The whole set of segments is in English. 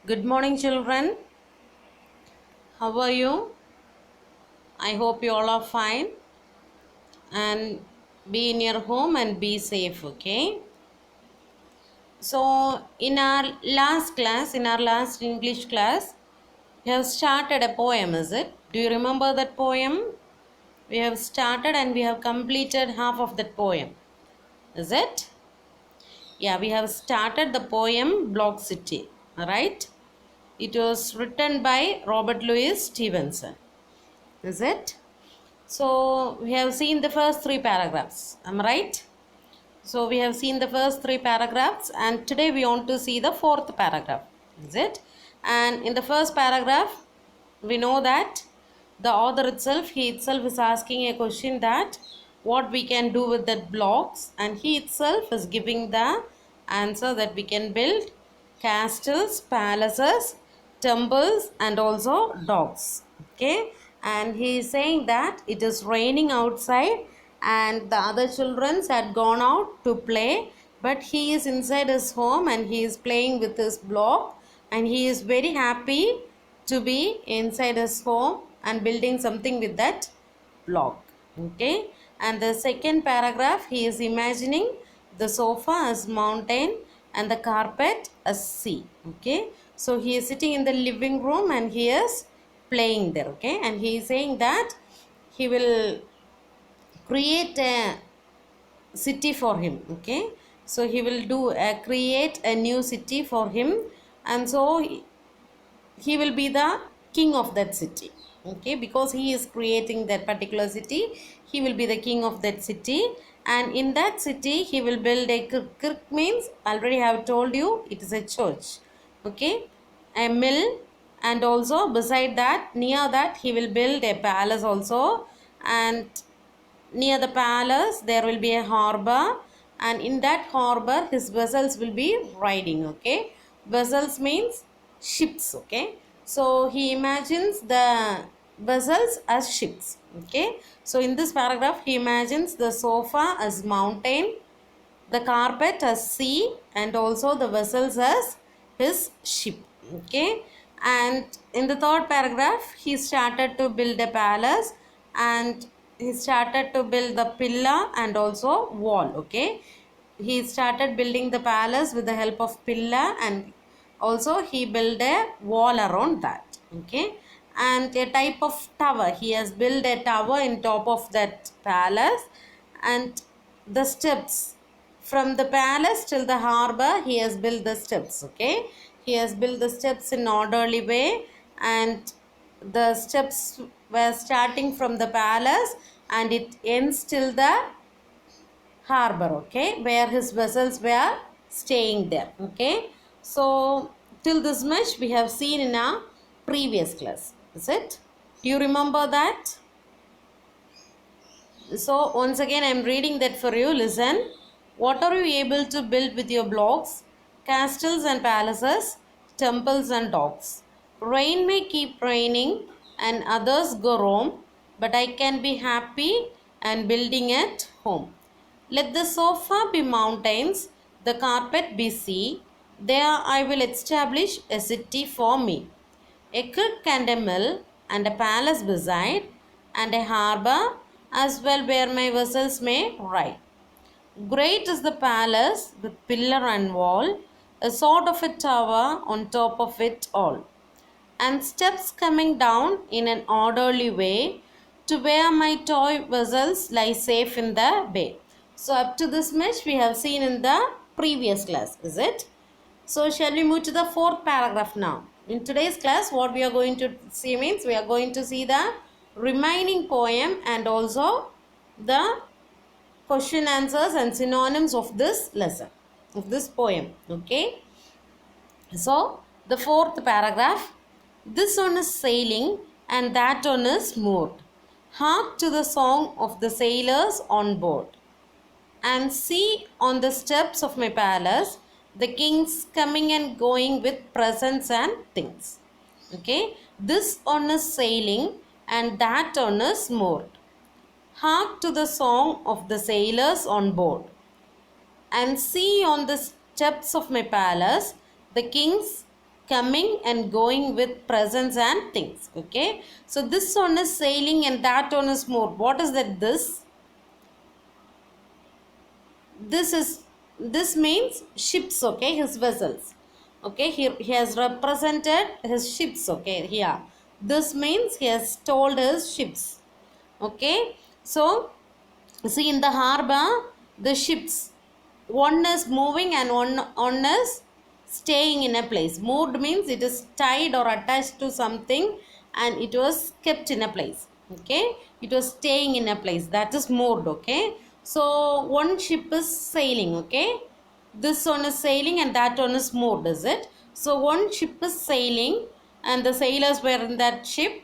Good morning, children. How are you? I hope you all are fine and be in your home and be safe, okay? So, in our last English class, we have started a poem, is it? Do you remember that poem? We have started and we have completed half of that poem, is it? Yeah, we have started the poem Block City, alright? It was written by Robert Louis Stevenson, is it? So we have seen the first three paragraphs. Am I right? So we have seen the first three paragraphs and today we want to see the fourth paragraph. Is it? And in the first paragraph, we know that the author itself, he itself is asking a question that what we can do with that blocks, and he itself is giving the answer that we can build castles, palaces, temples and also dogs. Okay, and he is saying that it is raining outside and the other children had gone out to play, but he is inside his home and he is playing with his block, and he is very happy to be inside his home and building something with that block. Okay, and the second paragraph, he is imagining the sofa as mountain and the carpet as sea. Okay, so he is sitting in the living room and he is playing there. Okay, and he is saying that he will create a city for him. Okay, so he will create a new city for him, and so he will be the king of that city. Okay, because he is creating that particular city, he will be the king of that city, and in that city he will build a kirk means already I have told you it is a church. Okay, a mill, and also beside that, near that, he will build a palace also, and near the palace there will be a harbor, and in that harbor his vessels will be riding. Okay, vessels means ships. Okay, so he imagines the vessels as ships. Okay, so in this paragraph he imagines the sofa as mountain, the carpet as sea, and also the vessels as his ship. Okay, and in the third paragraph he started to build a palace, and he started to build the pillar and also wall. Okay, he started building the palace with the help of pillar, and also he built a wall around that. Okay, and a type of tower, he has built a tower in top of that palace, and the steps from the palace till the harbor, he has built the steps. Okay, he has built the steps in orderly way, and the steps were starting from the palace and it ends till the harbor. Okay, where his vessels were staying there. Okay, so till this much we have seen in our previous class, is it? Do you remember that? So once again I am reading that for you. Listen. What are you able to build with your blocks? Castles and palaces, temples and dogs. Rain may keep raining and others go roam, but I can be happy and building at home. Let the sofa be mountains, the carpet be sea. There I will establish a city for me. A kirk and a mill, and a palace beside, and a harbour as well where my vessels may ride. Great is the palace with pillar and wall, a sort of a tower on top of it all, and steps coming down in an orderly way to where my toy vessels lie safe in the bay. So up to this much we have seen in the previous class, is it? So shall we move to the fourth paragraph now? In today's class, what we are going to see means we are going to see the remaining poem and also the question answers and synonyms of this lesson, of this poem. Okay. So the fourth paragraph, this one is sailing and that one is moored. Hark to the song of the sailors on board, and see on the steps of my palace the kings coming and going with presents and things. Okay, this one is sailing and that one is moored. Hark to the song of the sailors on board, and see on the steps of my palace the kings coming and going with presents and things. Okay, so this one is sailing and that one is moored. What is that? This means ships. Okay, his vessels. Okay, he has represented his ships. Okay, here this means he has told his ships. Okay, so see, in the harbor the ships, one is moving and one is staying in a place. Moored means it is tied or attached to something and it was kept in a place. Okay, it was staying in a place, that is moored. Okay, so one ship is sailing. Okay, this one is sailing and that one is moored, is it? So one ship is sailing and the sailors were in that ship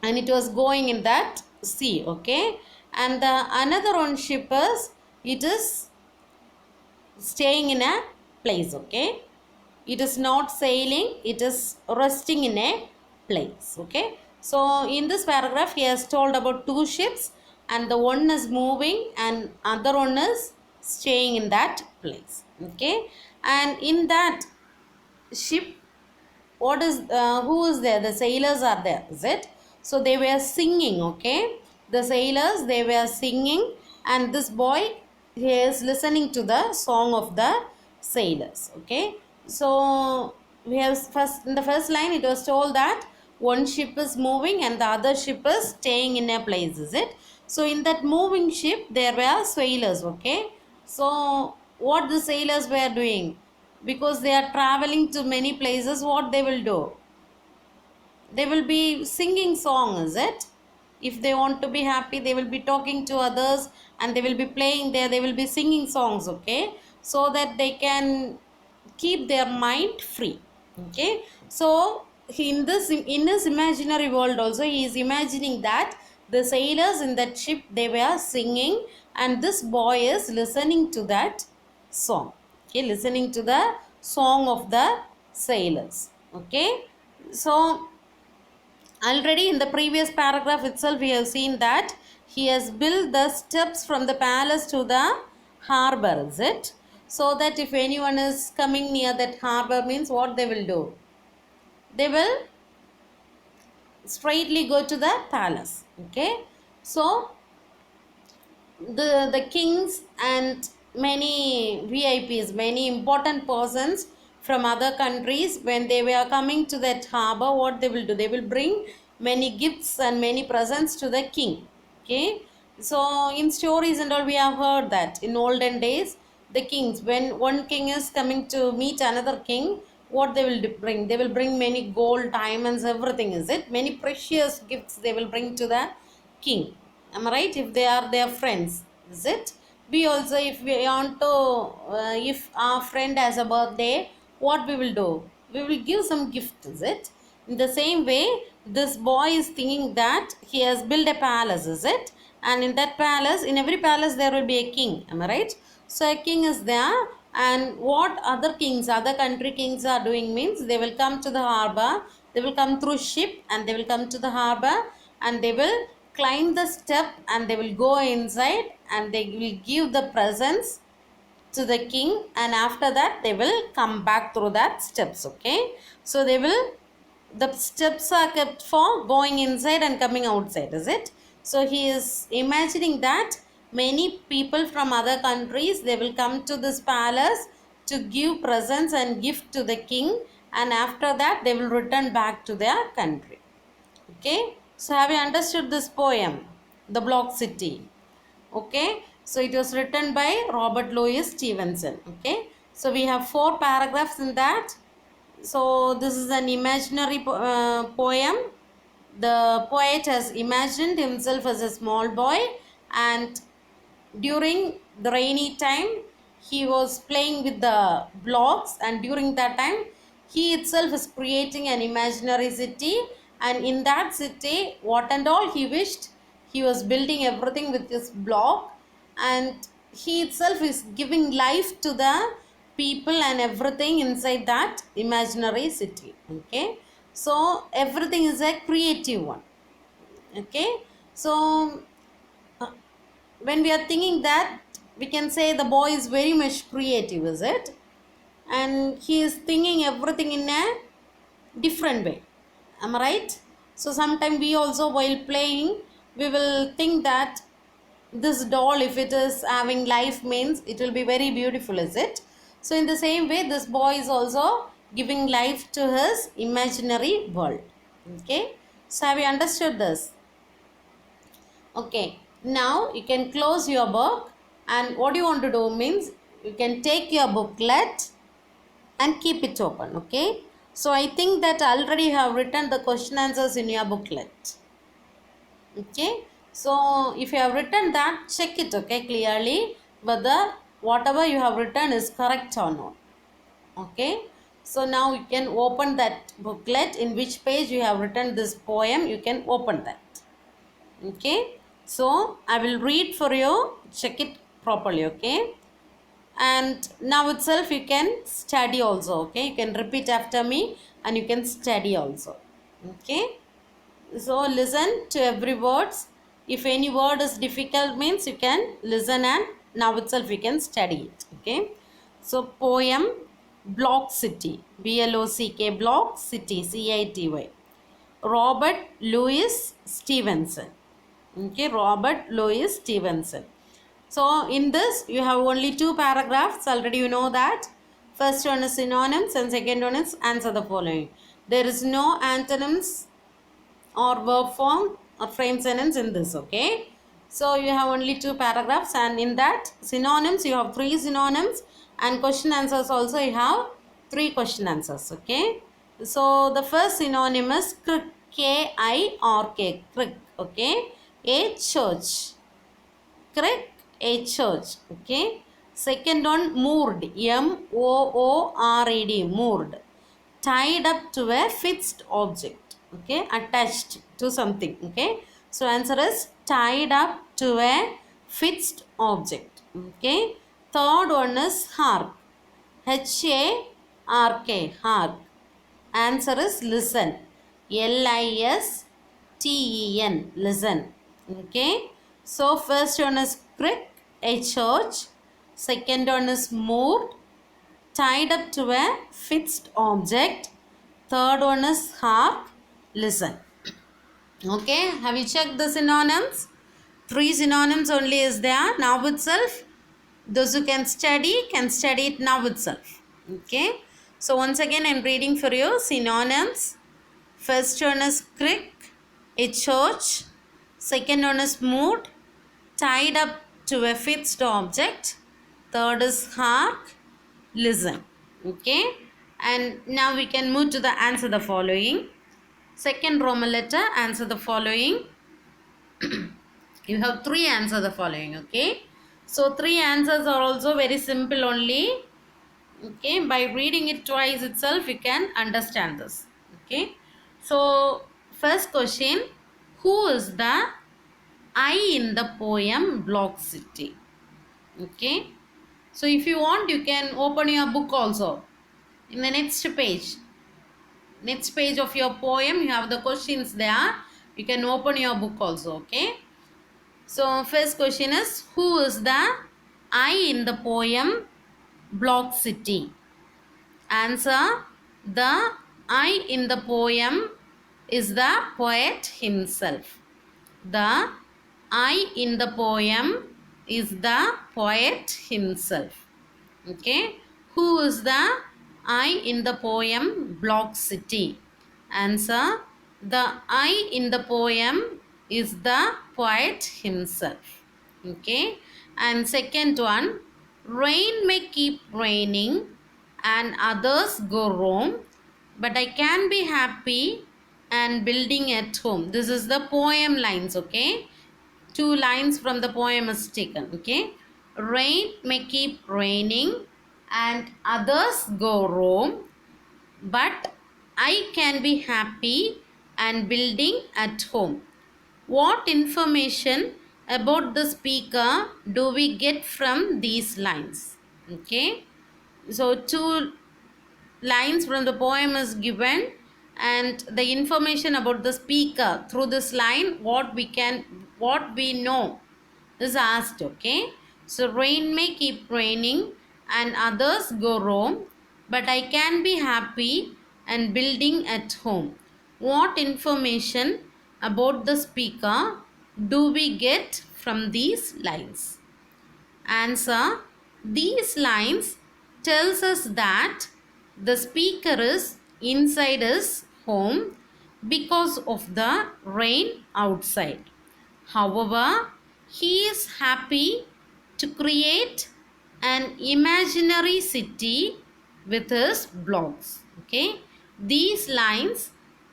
and it was going in that sea. Okay, and the another one ship is, it is staying in a place. Okay, it is not sailing, it is resting in a place. Okay, so in this paragraph he has told about two ships and the one is moving and other one is staying in that place. Okay, and in that ship, what is who is there? The sailors are there, is it? So they were singing. Okay, the sailors, they were singing and this boy, he is listening to the song of the sailors. Okay, so we have first, in the first line it was told that one ship is moving and the other ship is staying in a place, is it? So in that moving ship there were sailors. Okay, so what the sailors were doing, because they are traveling to many places, what they will do, they will be singing song, is it? If they want to be happy, they will be talking to others and they will be playing there, they will be singing songs. Okay, so that they can keep their mind free. Okay, so in this imaginary world also he is imagining that the sailors in that ship, they were singing and this boy is listening to that song. Okay, listening to the song of the sailors. Okay, so already in the previous paragraph itself we have seen that he has built the steps from the palace to the harbor, is it? So that if anyone is coming near that harbor, means what they will do, they will straightly go to the palace. Okay, so the kings and many VIPs, many important persons from other countries, when they were coming to that harbor, what they will do, they will bring many gifts and many presents to the king. Okay, so in stories and all we have heard that in olden days the kings, when one king is coming to meet another king, what they will bring, they will bring many gold, diamonds, everything, is it? Many precious gifts they will bring to the king. Am I right? If they are their friends, is it? We also, if we want to, if our friend has a birthday, what we will do? We will give some gift, is it? In the same way, this boy is thinking that he has built a palace, is it? And in that palace, in every palace there will be a king. Am I right? So a king is there, and what other kings, other country kings are doing means they will come to the harbor, they will come through ship and they will come to the harbor and they will climb the step and they will go inside and they will give the presents to the king, and after that they will come back through that steps. Okay, so they will, the steps are kept for going inside and coming outside, is it? So he is imagining that many people from other countries, they will come to this palace to give presents and gift to the king, and after that they will return back to their country. Okay, so have you understood this poem, The Block City? Okay, so it was written by Robert Louis Stevenson. Okay, so we have 4 paragraphs in that. So this is an imaginary poem. The poet has imagined himself as a small boy, and during the rainy time he was playing with the blocks, and during that time he itself is creating an imaginary city, and in that city what and all he wished, he was building everything with this block, and he itself is giving life to the people and everything inside that imaginary city. Okay, so everything is a creative one. Okay, so when we are thinking that, we can say the boy is very much creative, is it? And he is thinking everything in a different way. Am I right? So sometimes we also, while playing, we will think that this doll, if it is having life, means it will be very beautiful, is it? So in the same way, this boy is also giving life to his imaginary world. Okay, so have you understood this? Okay, now you can close your book, and what you want to do means you can take your booklet and keep it open. Okay, so I think that already you have written the question answers in your booklet. Okay, so if you have written that, check it, okay, clearly whether whatever you have written is correct or not. Okay, so now you can open that booklet, in which page you have written this poem. You can open that. Okay, so I will read for you, check it properly. Okay, and now itself you can study also. Okay, you can repeat after me and you can study also. Okay, so listen to every words. If any word is difficult means you can listen, and now itself you can study it. Okay, so poem Block City, BLOCK, Block City, CITY, Robert Louis Stevenson. Okay, Robert Louis Stevenson. So in this you have only two paragraphs, already you know that. First one is synonyms and second one is answer the following. There is no antonyms or verb form or frame sentence in this. Okay, so you have only two paragraphs, and in that synonyms you have three synonyms, and question answers also you have three question answers. Okay, so the first synonym is crick, KIRK, crick. Okay, a church, crick, a church. Okay, second one moored, MOORED, moored, tied up to a fixed object. Okay, attached to something. Okay, so answer is tied up to a fixed object. Okay, third one is hark, HARK, hark. Answer is listen, LISTEN, listen. Okay, so first one is crick, a church. Second one is moored, tied up to a fixed object. Third one is hark, listen. Okay, have you checked the synonyms? Three synonyms only is there now itself. Those who can study it now itself. Okay, so once again I am reading for you synonyms. First one is crick, a church. Second one is mood, tied up to a fixed object. Third is hark, listen. Okay, and now we can move to the answer the following. Second Roman letter, answer the following. You have three answer the following. Okay, so three answers are also very simple only. Okay, by reading it twice itself you can understand this. Okay, so first question, who is the I in the poem Block City? Okay, so if you want you can open your book also. In the next page of your poem you have the questions there. You can open your book also. Okay, so first question is, who is the I in the poem Block City? Answer, the I in the poem is the poet himself. The I in the poem is the poet himself. Okay, who is the I in the poem Block City? Answer, the I in the poem is the poet himself. Okay, and second one, rain may keep raining and others go wrong, but I can be happy and building at home. This is the poem lines. Okay, two lines from the poem is taken. Okay, rain may keep raining and others go wrong, but I can be happy and building at home. What information about the speaker do we get from these lines? Okay, so two lines from the poem is given, and the information about the speaker through this line, what we know is asked. Okay, so rain may keep raining and others go wrong, but I can be happy and building at home. What information about the speaker do we get from these lines? Answer. These lines tells us that the speaker is inside his home because of the rain outside. However, he is happy to create an imaginary city with his blocks. Okay, these lines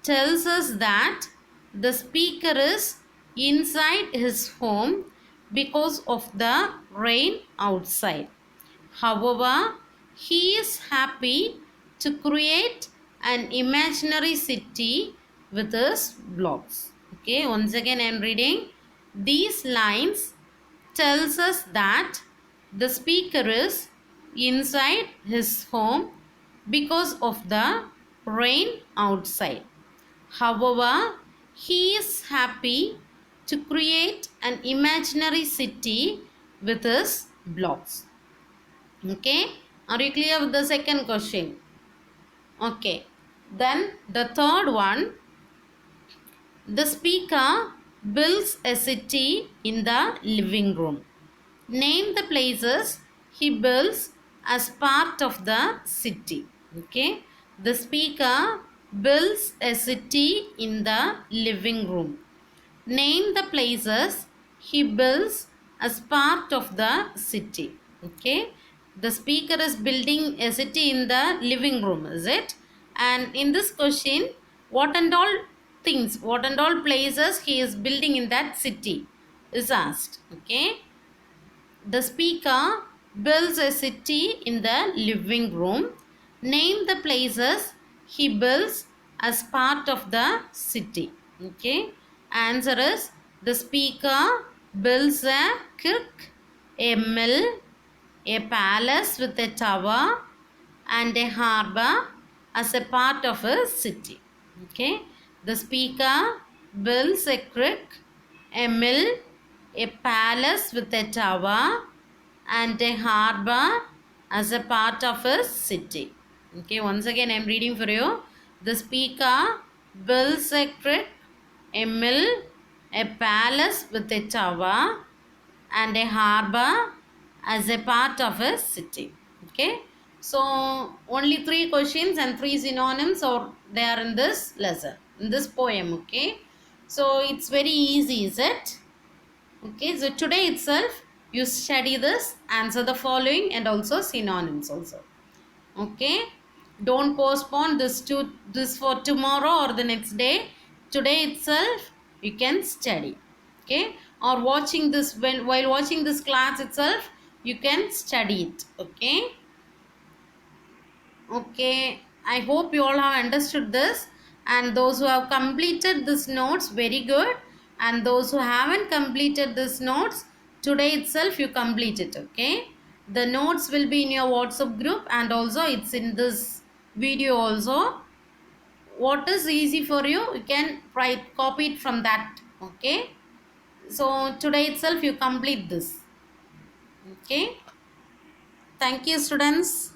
tells us that the speaker is inside his home because of the rain outside. However, he is happy to create an imaginary city with his blocks. Okay, once again I am reading. These lines tells us that the speaker is inside his home because of the rain outside. However, he is happy to create an imaginary city with his blocks. Okay, are you clear with the second question? Okay, then the third one, the speaker builds a city in the living room. Name the places he builds as part of the city. Okay, the speaker builds a city in the living room. Name the places he builds as part of the city. Okay, the speaker is building a city in the living room, is it? And in this question, what and all things, what and all places he is building in that city is asked. Okay, the speaker builds a city in the living room. Name the places he builds as part of the city. Okay. Answer is, the speaker builds a kirk, a mill, a palace with a tower and a harbour as a part of a city. Okay. The speaker builds a kirk, a mill, a palace with a tower and a harbour as a part of a city. Okay, once again I am reading for you. The speaker builds a kirk, a mill, a palace with a tower and a harbour as a part of a city. Okay, so only 3 questions and 3 synonyms or they are in this lesson, in this poem. Okay, so it's very easy, is it? Okay, so today itself you study this, answer the following and also synonyms also. Okay, don't postpone this to this for tomorrow or the next day. Today itself you can study. Okay, or watching this, while watching this class itself you can study it. Okay. Okay, I hope you all have understood this, and those who have completed this notes, very good, and those who haven't completed this notes, today itself you complete it. Okay, the notes will be in your WhatsApp group and also it's in this video also. What is easy for you, you can write, copy it from that. Okay, so today itself you complete this. Okay, thank you students.